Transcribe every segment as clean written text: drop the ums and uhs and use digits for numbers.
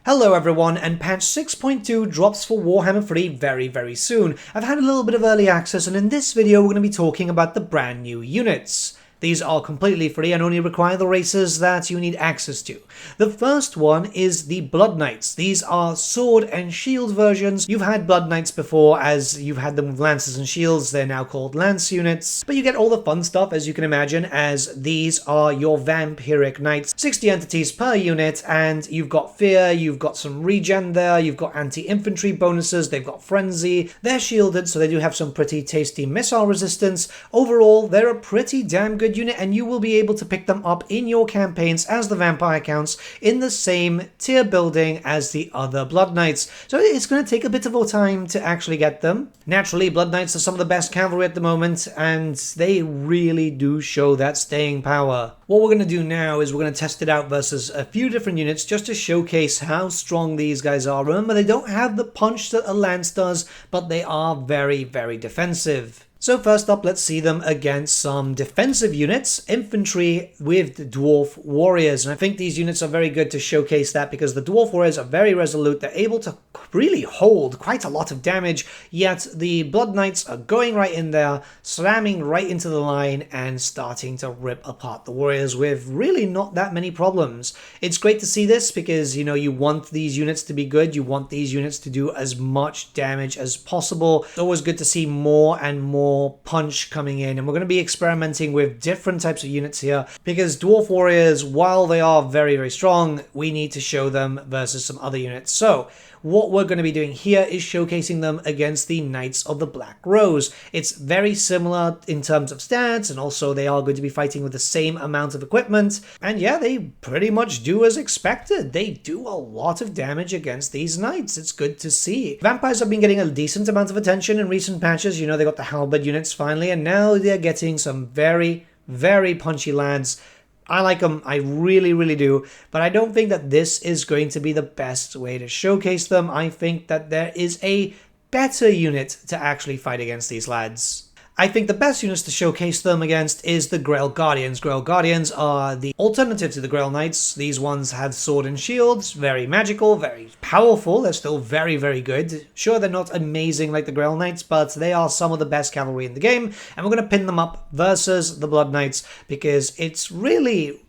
Hello everyone, and patch 6.2 drops for Warhammer 3 very soon. I've had a little bit of early access, and in this video we're going to be talking about the brand new units. These are completely free and only require the races that you need access to. The first one is the Blood Knights. These are sword and shield versions. You've had Blood Knights before, as you've had them with lances and shields. They're now called lance units. But you get all the fun stuff, as you can imagine, as these are your vampiric knights. 60 entities per unit, and you've got fear, you've got some regen there, you've got anti-infantry bonuses, they've got frenzy. They're shielded, so they do have some pretty tasty missile resistance. Overall, they're a pretty damn good unit, and you will be able to pick them up in your campaigns as the vampire counts in the same tier building as the other Blood Knights. So it's going to take a bit of time to actually get them. Naturally, Blood Knights are some of the best cavalry at the moment, and they really do show that staying power. What we're going to do now is we're going to test it out versus a few different units just to showcase how strong these guys are. Remember, they don't have the punch that a lance does, but they are very defensive. So first up, let's see them against some defensive units, infantry with dwarf warriors. And I think these units are very good to showcase that because the dwarf warriors are very resolute. They're able to really hold quite a lot of damage, yet the Blood Knights are going right in there, slamming right into the line and starting to rip apart the warriors with really not that many problems. It's great to see this because, you know, you want these units to be good. You want these units to do as much damage as possible. It's always good to see more and more punch coming in, and we're going to be experimenting with different types of units here because dwarf warriors, while they are very strong, we need to show them versus some other units. So what we're going to be doing here is showcasing them against the Knights of the Black Rose. It's very similar in terms of stats, and also they are going to be fighting with the same amount of equipment. And yeah, they pretty much do as expected. They do a lot of damage against these knights. It's good to see. Vampires have been getting a decent amount of attention in recent patches. You know, they got the halberd units finally, and now they're getting some very punchy lads. I like them, I really do, but I don't think that this is going to be the best way to showcase them. I think that there is a better unit to actually fight against these lads. I think the best units to showcase them against is the Grail Guardians. Grail Guardians are the alternative to the Grail Knights. These ones have sword and shields, very magical, very powerful. They're still very good. Sure, they're not amazing like the Grail Knights, but they are some of the best cavalry in the game, and we're going to pin them up versus the Blood Knights because it's really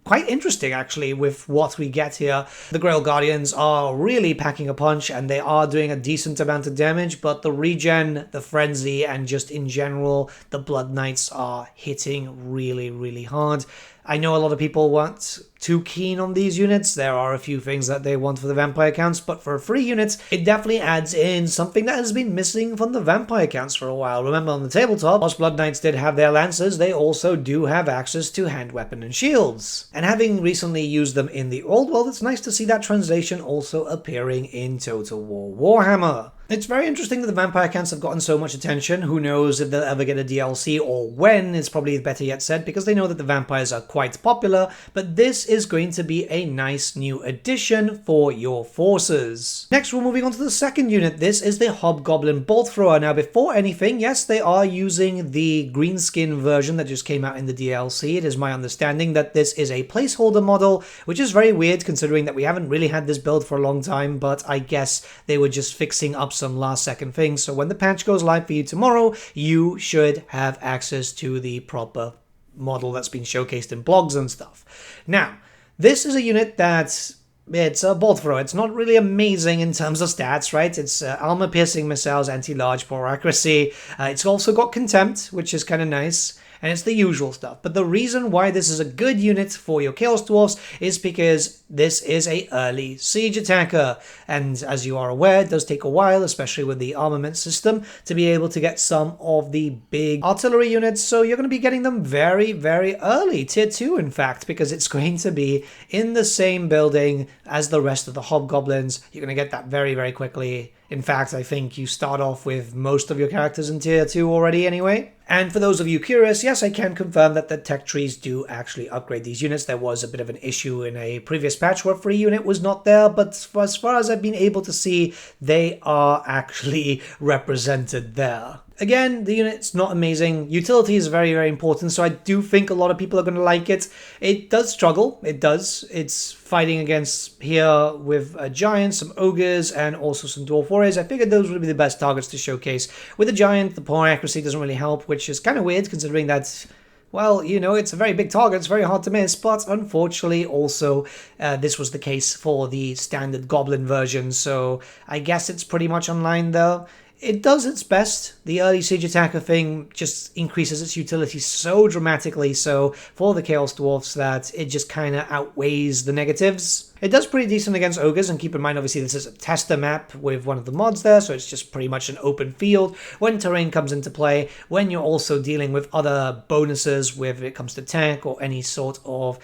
quite interesting actually with what we get here. The Grail Guardians are really packing a punch and they are doing a decent amount of damage, but the regen, the frenzy, and just in general, the Blood Knights are hitting really hard. I know a lot of people weren't too keen on these units. There are a few things that they want for the vampire counts, but for free units, it definitely adds in something that has been missing from the vampire counts for a while. Remember, on the tabletop, whilst Blood Knights did have their lances, they also do have access to hand weapon and shields. And having recently used them in the old world, it's nice to see that translation also appearing in Total War Warhammer. It's very interesting that the vampire counts have gotten so much attention. Who knows if they'll ever get a DLC or when, is probably better yet said, because they know that the vampires are quite popular, but this is going to be a nice new addition for your forces. Next, we're moving on to the second unit. This is the Hobgoblin Bolt Thrower. Now, before anything, yes, they are using the green skin version that just came out in the DLC. It is my understanding that this is a placeholder model, which is very weird considering that we haven't really had this build for a long time, but I guess they were just fixing up some last second things. So when the patch goes live for you tomorrow, you should have access to the proper model that's been showcased in blogs and stuff. Now, this is a unit that's it's a bolt thrower. It's not really amazing in terms of stats, right? It's armor-piercing missiles, anti-large, poor accuracy. It's also got contempt, which is kind of nice. And it's the usual stuff. But the reason why this is a good unit for your Chaos Dwarfs is because this is a early siege attacker. And as you are aware, it does take a while, especially with the armament system, to be able to get some of the big artillery units. So you're going to be getting them very early, tier 2 in fact, because it's going to be in the same building as the rest of the Hobgoblins. You're going to get that very quickly. In fact, I think you start off with most of your characters in tier 2 already anyway. And for those of you curious, yes, I can confirm that the tech trees do actually upgrade these units. There was a bit of an issue in a previous patch where a free unit was not there, but as far as I've been able to see, they are actually represented there. Again, the unit's not amazing. Utility is very, very important, so I do think a lot of people are going to like it. It does struggle. It does. It's fighting against here with a giant, some ogres, and also some dwarf warriors. I figured those would be the best targets to showcase. With a giant, the poor accuracy doesn't really help, which is kind of weird considering that, well, you know, it's a very big target, it's very hard to miss, but unfortunately also this was the case for the standard goblin version, so I guess it's pretty much online though. It does its best. The early siege attacker thing just increases its utility so dramatically so for the Chaos Dwarfs that it just kind of outweighs the negatives. It does pretty decent against ogres, and keep in mind obviously this is a tester map with one of the mods there, so it's just pretty much an open field when terrain comes into play, when you're also dealing with other bonuses whether it comes to tech or any sort of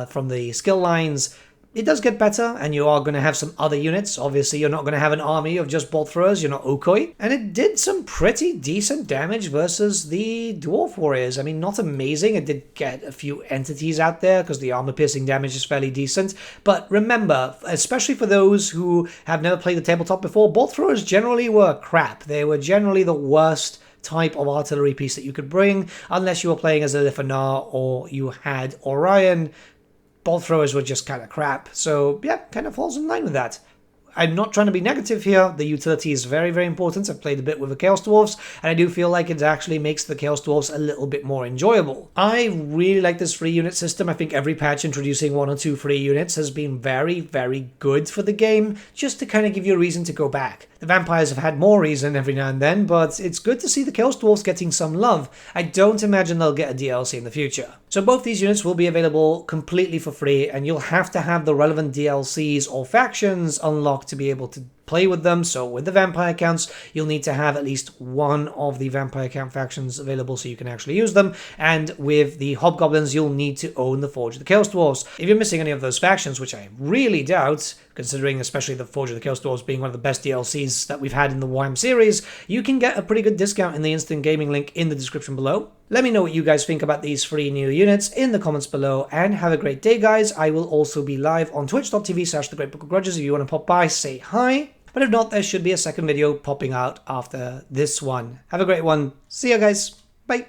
from the skill lines. It does get better, and you are going to have some other units. Obviously, you're not going to have an army of just bolt throwers, you're not Okoi. And it did some pretty decent damage versus the Dwarf Warriors. I mean, not amazing. It did get a few entities out there because the armor-piercing damage is fairly decent. But remember, especially for those who have never played the tabletop before, bolt throwers generally were crap. They were generally the worst type of artillery piece that you could bring, unless you were playing as a Lifanar or you had Orion. Bolt throwers were just kind of crap, so yeah, kind of falls in line with that. I'm not trying to be negative here. The utility is very, very important. I've played a bit with the Chaos Dwarfs, and I do feel like it actually makes the Chaos Dwarfs a little bit more enjoyable. I really like this free unit system. I think every patch introducing 1 or 2 free units has been very, very good for the game, just to kind of give you a reason to go back. The vampires have had more reason every now and then, but it's good to see the Chaos Dwarfs getting some love. I don't imagine they'll get a DLC in the future. So both these units will be available completely for free, and you'll have to have the relevant DLCs or factions unlocked to be able to play with them. So with the vampire counts, you'll need to have at least one of the vampire count factions available so you can actually use them. And with the hobgoblins, you'll need to own the Forge of the Chaos Dwarfs. If you're missing any of those factions, which I really doubt, considering especially the Forge of the Chaos Dwarfs being one of the best DLCs that we've had in the Warhammer series, you can get a pretty good discount in the instant gaming link in the description below. Let me know what you guys think about these 3 new units in the comments below, and have a great day, guys. I will also be live on twitch.tv/thegreatbookofgrudges if you want to pop by, say hi. But if not, there should be a second video popping out after this one. Have a great one. See ya, guys. Bye.